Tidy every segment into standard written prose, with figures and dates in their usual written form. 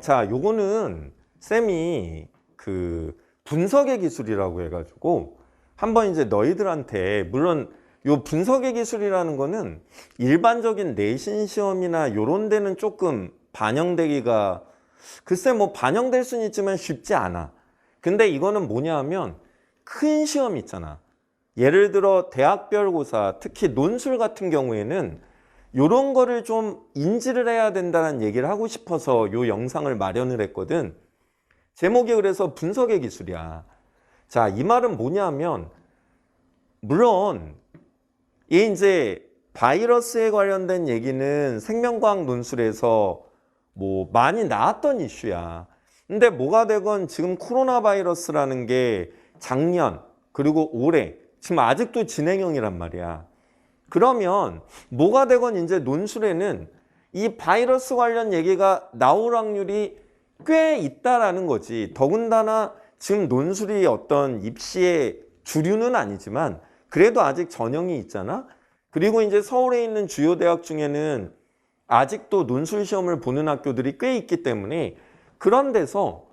자, 요거는 쌤이 그 분석의 기술이라고 해가지고 한번 이제 너희들한테 물론 요 분석의 기술이라는 거는 일반적인 내신 시험이나 요런 데는 조금 반영되기가 글쎄 뭐 반영될 수는 있지만 쉽지 않아. 근데 이거는 뭐냐 하면 큰 시험 있잖아. 예를 들어 대학별고사, 특히 논술 같은 경우에는 요런 거를 좀 인지를 해야 된다는 얘기를 하고 싶어서 요 영상을 마련을 했거든. 제목이 그래서 분석의 기술이야. 자, 이 말은 뭐냐 하면 물론 이 이제 바이러스에 관련된 얘기는 생명과학 논술에서 뭐 많이 나왔던 이슈야. 근데 뭐가 되건 지금 코로나 바이러스라는 게 작년 그리고 올해 지금 아직도 진행형이란 말이야. 그러면 뭐가 되건 이제 논술에는 이 바이러스 관련 얘기가 나올 확률이 꽤 있다라는 거지. 더군다나 지금 논술이 어떤 입시의 주류는 아니지만 그래도 아직 전형이 있잖아. 그리고 이제 서울에 있는 주요 대학 중에는 아직도 논술 시험을 보는 학교들이 꽤 있기 때문에 그런 데서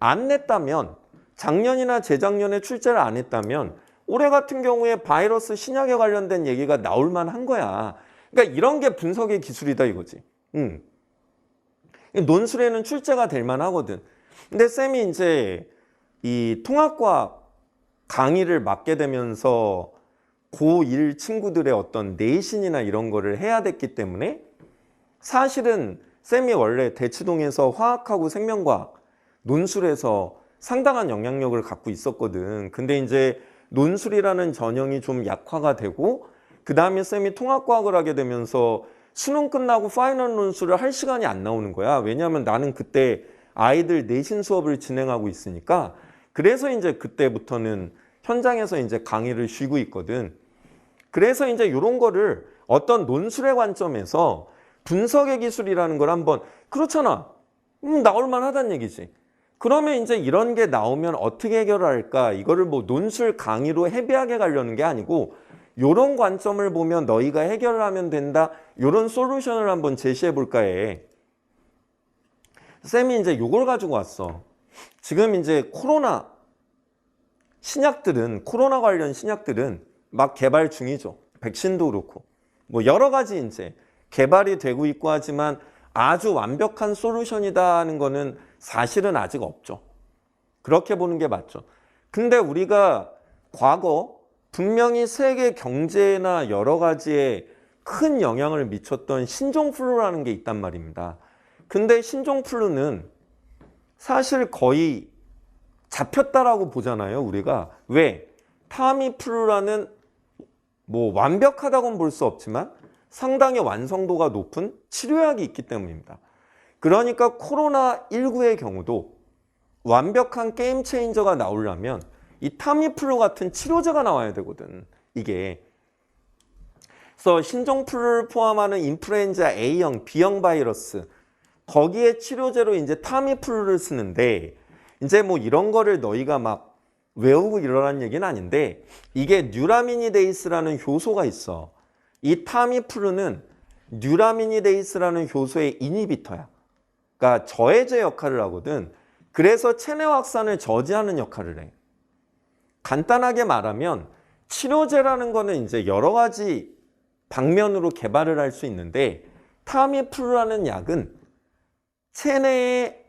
안 냈다면 작년이나 재작년에 출제를 안 했다면 올해 같은 경우에 바이러스 신약에 관련된 얘기가 나올 만한 거야. 그러니까 이런 게 분석의 기술이다 이거지. 논술에는 출제가 될 만하거든. 근데 쌤이 이제 이 통합과학 강의를 맡게 되면서 고1 친구들의 어떤 내신이나 이런 거를 해야 됐기 때문에 사실은 쌤이 원래 대치동에서 화학하고 생명과학 논술에서 상당한 영향력을 갖고 있었거든. 근데 이제 논술이라는 전형이 좀 약화가 되고 그 다음에 쌤이 통합과학을 하게 되면서 수능 끝나고 파이널 논술을 할 시간이 안 나오는 거야. 왜냐하면 나는 그때 아이들 내신 수업을 진행하고 있으니까 그래서 이제 그때부터는 현장에서 이제 강의를 쉬고 있거든. 그래서 이제 이런 거를 어떤 논술의 관점에서 분석의 기술이라는 걸 한번 그렇잖아. 나올 만하다는 얘기지. 그러면 이제 이런 게 나오면 어떻게 해결할까? 이거를 뭐 논술 강의로 헤비하게 가려는 게 아니고 이런 관점을 보면 너희가 해결을 하면 된다. 이런 솔루션을 한번 제시해 볼까 해. 쌤이 이제 이걸 가지고 왔어. 지금 이제 코로나 신약들은 코로나 관련 신약들은 막 개발 중이죠. 백신도 그렇고 뭐 여러 가지 이제 개발이 되고 있고 하지만 아주 완벽한 솔루션이다는 거는 사실은 아직 없죠. 그렇게 보는 게 맞죠. 근데 우리가 과거 분명히 세계 경제나 여러 가지에 큰 영향을 미쳤던 신종플루라는 게 있단 말입니다. 근데 신종플루는 사실 거의 잡혔다라고 보잖아요, 우리가. 왜? 타미플루라는 뭐 완벽하다고는 볼 수 없지만 상당히 완성도가 높은 치료약이 있기 때문입니다. 그러니까 코로나19의 경우도 완벽한 게임 체인저가 나오려면 이 타미플루 같은 치료제가 나와야 되거든, 이게. 그래서 신종플루를 포함하는 인플루엔자 A형, B형 바이러스 거기에 치료제로 이제 타미플루를 쓰는데 이제 뭐 이런 거를 너희가 막 외우고 이러라는 얘기는 아닌데 이게 뉴라미니데이스라는 효소가 있어. 이 타미플루는 뉴라미니데이스라는 효소의 이니비터야. 그러니까 저해제 역할을 하거든. 그래서 체내 확산을 저지하는 역할을 해. 간단하게 말하면 치료제라는 거는 이제 여러 가지 방면으로 개발을 할 수 있는데 타미플루라는 약은 체내에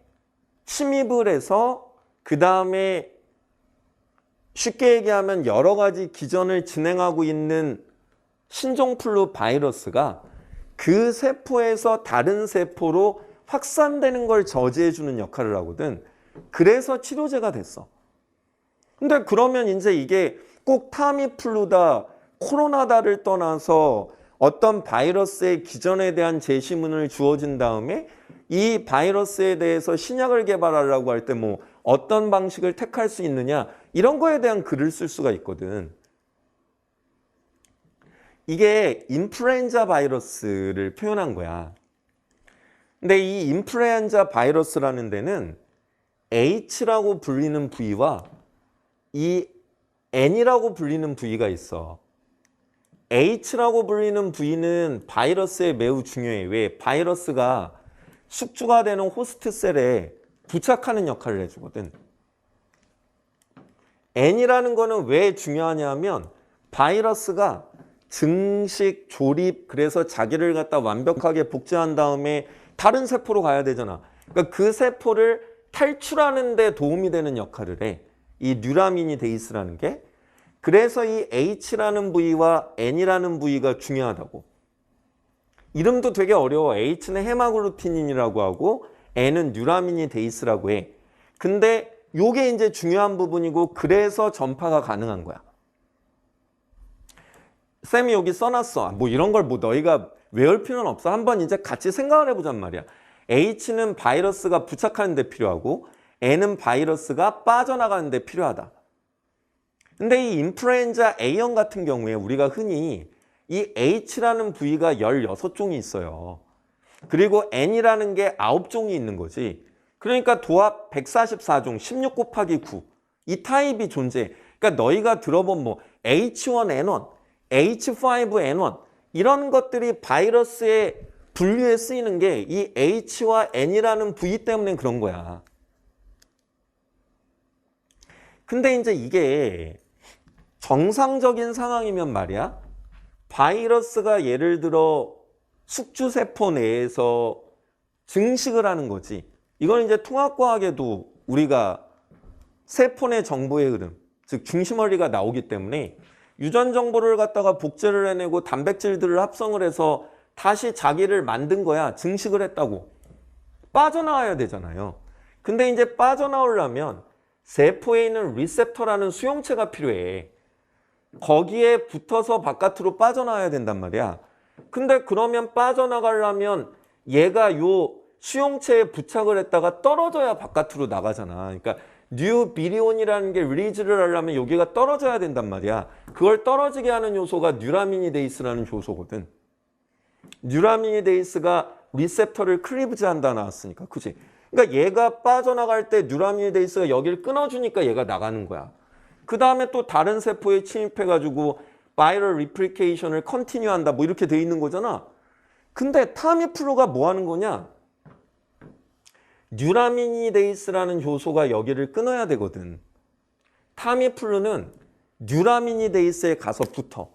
침입을 해서 그 다음에 쉽게 얘기하면 여러 가지 기전을 진행하고 있는 신종플루 바이러스가 그 세포에서 다른 세포로 확산되는 걸 저지해주는 역할을 하거든. 그래서 치료제가 됐어. 근데 그러면 이제 이게 꼭 타미플루다, 코로나다를 떠나서 어떤 바이러스의 기전에 대한 제시문을 주어진 다음에 이 바이러스에 대해서 신약을 개발하려고 할 때 뭐 어떤 방식을 택할 수 있느냐 이런 거에 대한 글을 쓸 수가 있거든. 이게 인플루엔자 바이러스를 표현한 거야. 근데 이 인플루엔자 바이러스라는 데는 H라고 불리는 부위와 이 N이라고 불리는 부위가 있어. H라고 불리는 부위는 바이러스에 매우 중요해. 왜? 바이러스가 숙주가 되는 호스트 셀에 부착하는 역할을 해주거든. N이라는 거는 왜 중요하냐면 바이러스가 증식, 조립, 그래서 자기를 갖다 완벽하게 복제한 다음에 다른 세포로 가야 되잖아. 그러니까 그 세포를 탈출하는 데 도움이 되는 역할을 해. 이 뉴라미니데이스라는 게. 그래서 이 H라는 부위와 N이라는 부위가 중요하다고. 이름도 되게 어려워. H는 헤마글루티닌이라고 하고 N은 뉴라미니데이스라고 해. 근데 요게 이제 중요한 부분이고 그래서 전파가 가능한 거야. 쌤이 여기 써놨어. 뭐 이런 걸 뭐 너희가 외울 필요는 없어. 한번 이제 같이 생각을 해보잔 말이야. H는 바이러스가 부착하는 데 필요하고 N은 바이러스가 빠져나가는 데 필요하다. 근데 이 인플루엔자 A형 같은 경우에 우리가 흔히 이 H라는 부위가 16종이 있어요. 그리고 N이라는 게 9종이 있는 거지. 그러니까 도합 144종, 16 곱하기 9. 이 타입이 존재해. 그러니까 너희가 들어본 뭐 H1N1, H5N1 이런 것들이 바이러스의 분류에 쓰이는 게 이 H와 N이라는 부위 때문에 그런 거야. 근데 이제 이게 정상적인 상황이면 말이야. 바이러스가 예를 들어 숙주세포 내에서 증식을 하는 거지. 이건 이제 통합과학에도 우리가 세포 내 정보의 흐름, 즉 중심 원리가 나오기 때문에 유전 정보를 갖다가 복제를 해내고 단백질들을 합성을 해서 다시 자기를 만든 거야. 증식을 했다고. 빠져나와야 되잖아요. 근데 이제 빠져나오려면 세포에 있는 리셉터라는 수용체가 필요해. 거기에 붙어서 바깥으로 빠져나와야 된단 말이야. 근데 그러면 빠져나가려면 얘가 요 수용체에 부착을 했다가 떨어져야 바깥으로 나가잖아. 그러니까 뉴비리온이라는 게 릴리즈를 하려면 여기가 떨어져야 된단 말이야. 그걸 떨어지게 하는 요소가 뉴라미니데이스라는 요소거든. 뉴라미니데이스가 리셉터를 클리브즈 한다 나왔으니까. 그치? 그러니까 얘가 빠져나갈 때 뉴라미니데이스가 여기를 끊어주니까 얘가 나가는 거야. 그 다음에 또 다른 세포에 침입해가지고 바이럴 리플리케이션을 컨티뉴 한다. 뭐 이렇게 돼 있는 거잖아. 근데 타미플루가 뭐 하는 거냐? 뉴라미니데이스라는 효소가 여기를 끊어야 되거든. 타미플루는 뉴라미니데이스에 가서 붙어.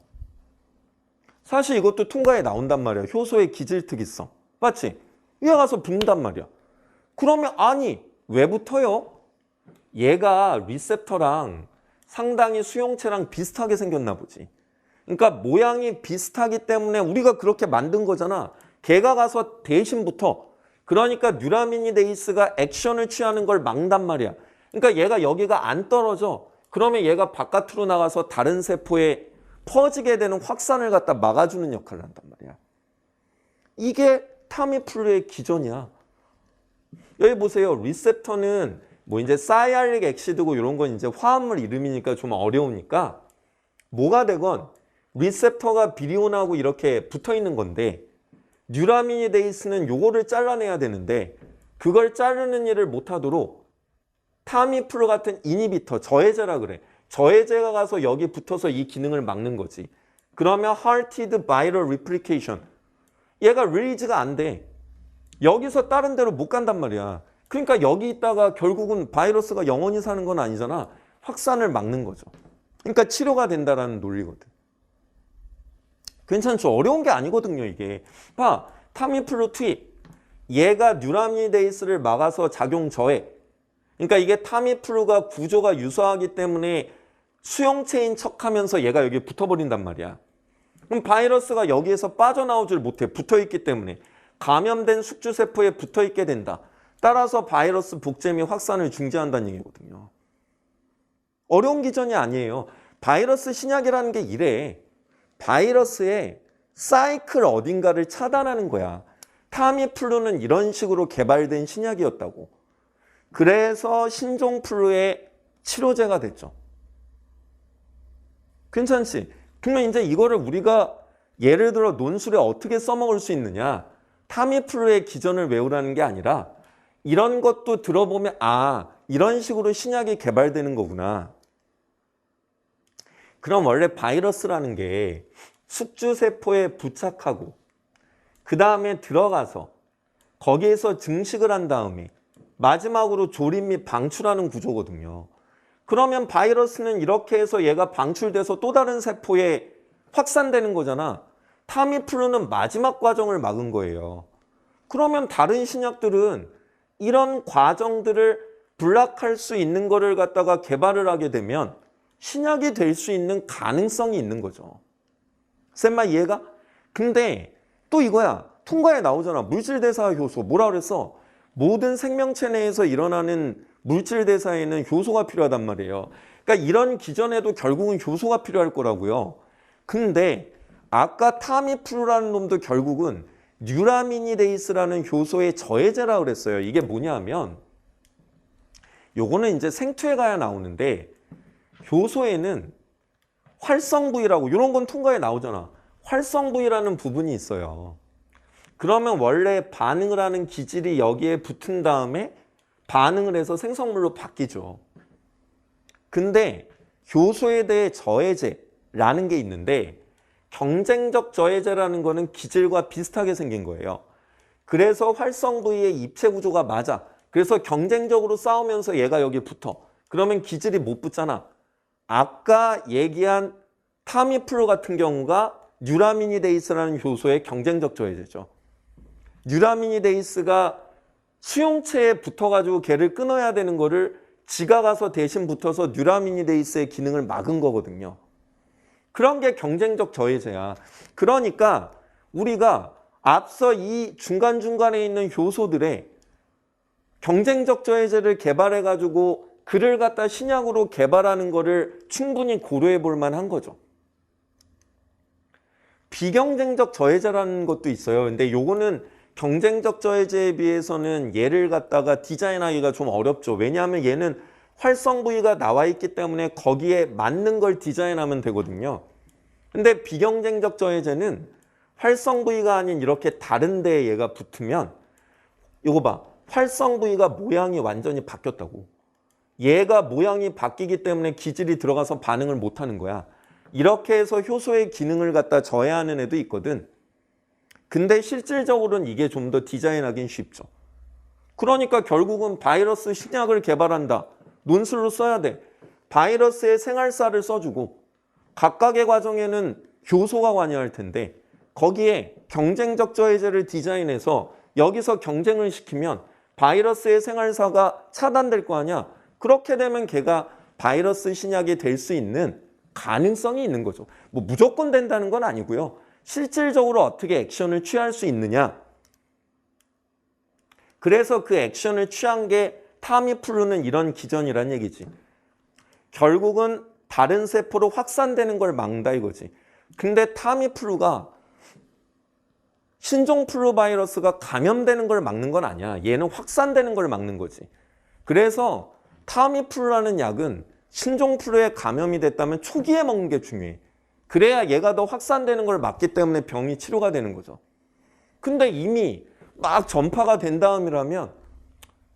사실 이것도 통과에 나온단 말이야. 효소의 기질특이성. 맞지? 위에 가서 붙는단 말이야. 그러면 아니 왜 붙어요? 얘가 리셉터랑 상당히 수용체랑 비슷하게 생겼나 보지. 그러니까 모양이 비슷하기 때문에 우리가 그렇게 만든 거잖아. 걔가 가서 대신 붙어. 그러니까 뉴라미니데이스가 액션을 취하는 걸 막단 말이야. 그러니까 얘가 여기가 안 떨어져. 그러면 얘가 바깥으로 나가서 다른 세포에 퍼지게 되는 확산을 갖다 막아주는 역할을 한단 말이야. 이게 타미플루의 기전이야. 여기 보세요. 리셉터는 뭐 이제 사이알릭 엑시드고 이런 건 이제 화합물 이름이니까 좀 어려우니까 뭐가 되건 리셉터가 비리온하고 이렇게 붙어 있는 건데 뉴라미니데이스는 요거를 잘라내야 되는데 그걸 자르는 일을 못하도록 타미플루 같은 이니비터, 저해제라 그래. 저해제가 가서 여기 붙어서 이 기능을 막는 거지. 그러면 halted viral replication. 얘가 릴리즈가 안 돼. 여기서 다른 데로 못 간단 말이야. 그러니까 여기 있다가 결국은 바이러스가 영원히 사는 건 아니잖아. 확산을 막는 거죠. 그러니까 치료가 된다라는 논리거든. 괜찮죠? 어려운 게 아니거든요, 이게. 봐, 타미플루 투입. 얘가 뉴라미니데이스를 막아서 작용 저해. 그러니까 이게 타미플루가 구조가 유사하기 때문에 수용체인 척하면서 얘가 여기에 붙어버린단 말이야. 그럼 바이러스가 여기에서 빠져나오질 못해. 붙어있기 때문에. 감염된 숙주세포에 붙어있게 된다. 따라서 바이러스 복제 및 확산을 중지한다는 얘기거든요. 어려운 기전이 아니에요. 바이러스 신약이라는 게 이래. 바이러스의 사이클 어딘가를 차단하는 거야. 타미플루는 이런 식으로 개발된 신약이었다고. 그래서 신종플루의 치료제가 됐죠. 괜찮지? 그러면 이제 이거를 우리가 예를 들어 논술에 어떻게 써먹을 수 있느냐? 타미플루의 기전을 외우라는 게 아니라 이런 것도 들어보면 아, 이런 식으로 신약이 개발되는 거구나. 그럼 원래 바이러스라는 게 숙주세포에 부착하고 그 다음에 들어가서 거기에서 증식을 한 다음에 마지막으로 조립 및 방출하는 구조거든요. 그러면 바이러스는 이렇게 해서 얘가 방출돼서 또 다른 세포에 확산되는 거잖아. 타미플루는 마지막 과정을 막은 거예요. 그러면 다른 신약들은 이런 과정들을 블락할 수 있는 거를 갖다가 개발을 하게 되면 신약이 될 수 있는 가능성이 있는 거죠. 쌤마 이해가? 근데 또 이거야. 통과에 나오잖아. 물질대사 효소. 뭐라 그랬어? 모든 생명체 내에서 일어나는 물질대사에는 효소가 필요하단 말이에요. 그러니까 이런 기전에도 결국은 효소가 필요할 거라고요. 근데 아까 타미플루라는 놈도 결국은 뉴라미니데이스라는 효소의 저해제라 그랬어요. 이게 뭐냐면 요거는 이제 생투에 가야 나오는데 효소에는 활성부위라고 이런 건 통과에 나오잖아. 활성부위라는 부분이 있어요. 그러면 원래 반응을 하는 기질이 여기에 붙은 다음에 반응을 해서 생성물로 바뀌죠. 근데 효소에 대해 저해제라는 게 있는데 경쟁적 저해제라는 거는 기질과 비슷하게 생긴 거예요. 그래서 활성부위의 입체 구조가 맞아. 그래서 경쟁적으로 싸우면서 얘가 여기 붙어. 그러면 기질이 못 붙잖아. 아까 얘기한 타미플루 같은 경우가 뉴라미니데이스라는 효소의 경쟁적 저해제죠. 뉴라미니데이스가 수용체에 붙어가지고 걔를 끊어야 되는 거를 지가 가서 대신 붙어서 뉴라미니데이스의 기능을 막은 거거든요. 그런 게 경쟁적 저해제야. 그러니까 우리가 앞서 이 중간중간에 있는 효소들의 경쟁적 저해제를 개발해가지고 그를 갖다 신약으로 개발하는 거를 충분히 고려해 볼 만한 거죠. 비경쟁적 저해제라는 것도 있어요. 근데 요거는 경쟁적 저해제에 비해서는 얘를 갖다가 디자인하기가 좀 어렵죠. 왜냐하면 얘는 활성 부위가 나와 있기 때문에 거기에 맞는 걸 디자인하면 되거든요. 근데 비경쟁적 저해제는 활성 부위가 아닌 이렇게 다른 데에 얘가 붙으면 이거 봐. 활성 부위가 모양이 완전히 바뀌었다고. 얘가 모양이 바뀌기 때문에 기질이 들어가서 반응을 못하는 거야. 이렇게 해서 효소의 기능을 갖다 저해하는 애도 있거든. 근데 실질적으로는 이게 좀 더 디자인하긴 쉽죠. 그러니까 결국은 바이러스 신약을 개발한다. 논술로 써야 돼. 바이러스의 생활사를 써주고 각각의 과정에는 효소가 관여할 텐데 거기에 경쟁적 저해제를 디자인해서 여기서 경쟁을 시키면 바이러스의 생활사가 차단될 거 아니야. 그렇게 되면 걔가 바이러스 신약이 될 수 있는 가능성이 있는 거죠. 뭐 무조건 된다는 건 아니고요. 실질적으로 어떻게 액션을 취할 수 있느냐. 그래서 그 액션을 취한 게 타미플루는 이런 기전이란 얘기지. 결국은 다른 세포로 확산되는 걸 막는다 이거지. 근데 타미플루가 신종플루 바이러스가 감염되는 걸 막는 건 아니야. 얘는 확산되는 걸 막는 거지. 그래서 타미플루라는 약은 신종플루에 감염이 됐다면 초기에 먹는 게 중요해. 그래야 얘가 더 확산되는 걸 막기 때문에 병이 치료가 되는 거죠. 근데 이미 막 전파가 된 다음이라면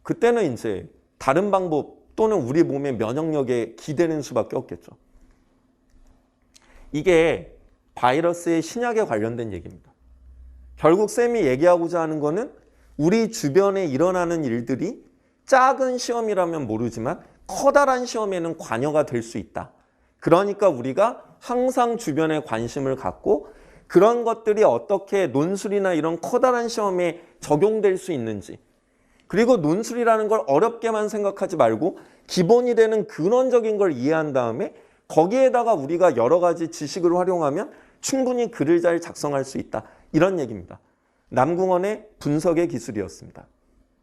그때는 이제 다른 방법 또는 우리 몸의 면역력에 기대는 수밖에 없겠죠. 이게 바이러스의 신약에 관련된 얘기입니다. 결국 쌤이 얘기하고자 하는 거는 우리 주변에 일어나는 일들이 작은 시험이라면 모르지만 커다란 시험에는 관여가 될 수 있다. 그러니까 우리가 항상 주변에 관심을 갖고 그런 것들이 어떻게 논술이나 이런 커다란 시험에 적용될 수 있는지, 그리고 논술이라는 걸 어렵게만 생각하지 말고 기본이 되는 근원적인 걸 이해한 다음에 거기에다가 우리가 여러 가지 지식을 활용하면 충분히 글을 잘 작성할 수 있다. 이런 얘기입니다. 남궁원의 분석의 기술이었습니다.